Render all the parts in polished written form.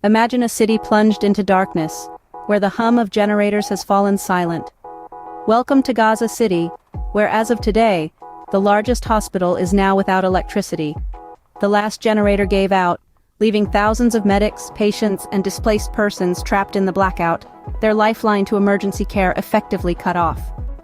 Imagine a city plunged into darkness, where the hum of generators has fallen silent. Welcome to Gaza City, where as of today, the largest hospital is now without electricity. The last generator gave out, leaving thousands of medics, patients, and displaced persons trapped in the blackout, their lifeline to emergency care effectively cut off.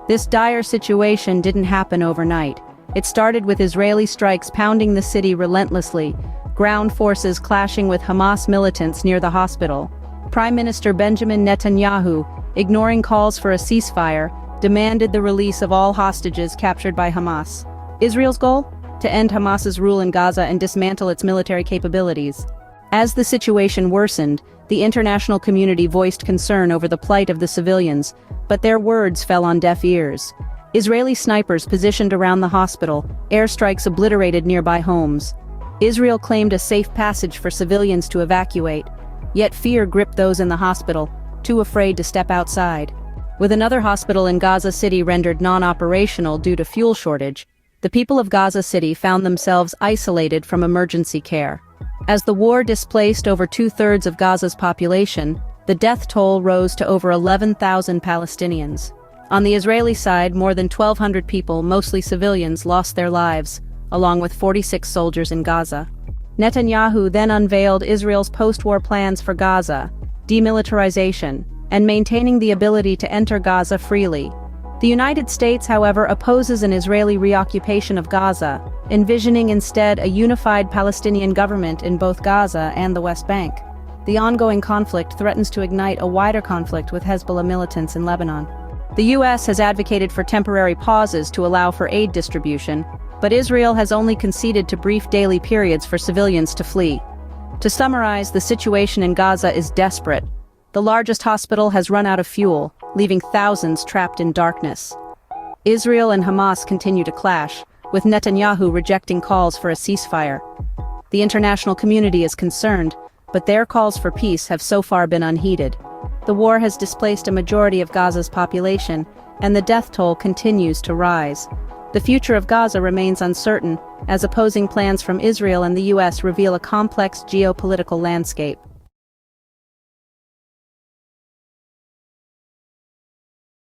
This dire situation didn't happen overnight. It started with Israeli strikes pounding the city relentlessly, ground forces clashing with Hamas militants near the hospital. Prime Minister Benjamin Netanyahu, ignoring calls for a ceasefire, demanded the release of all hostages captured by Hamas. Israel's goal? To end Hamas's rule in Gaza and dismantle its military capabilities. As the situation worsened, the international community voiced concern over the plight of the civilians, but their words fell on deaf ears. Israeli snipers positioned around the hospital, airstrikes obliterated nearby homes. Israel claimed a safe passage for civilians to evacuate, yet fear gripped those in the hospital, too afraid to step outside. With another hospital in Gaza City rendered non-operational due to fuel shortage, the people of Gaza City found themselves isolated from emergency care. As the war displaced over 2/3 of Gaza's population, the death toll rose to over 11,000 Palestinians. On the Israeli side, more than 1,200 people, mostly civilians, lost their lives, along with 46 soldiers in Gaza. Netanyahu then unveiled Israel's post-war plans for Gaza, demilitarization, and maintaining the ability to enter Gaza freely. The United States, however, opposes an Israeli reoccupation of Gaza, envisioning instead a unified Palestinian government in both Gaza and the West Bank. The ongoing conflict threatens to ignite a wider conflict with Hezbollah militants in Lebanon. The U.S. has advocated for temporary pauses to allow for aid distribution, but Israel has only conceded to brief daily periods for civilians to flee. To summarize, the situation in Gaza is desperate. The largest hospital has run out of fuel, leaving thousands trapped in darkness. Israel and Hamas continue to clash, with Netanyahu rejecting calls for a ceasefire. The international community is concerned, but their calls for peace have so far been unheeded. The war has displaced a majority of Gaza's population, and the death toll continues to rise. The future of Gaza remains uncertain, as opposing plans from Israel and the U.S. reveal a complex geopolitical landscape.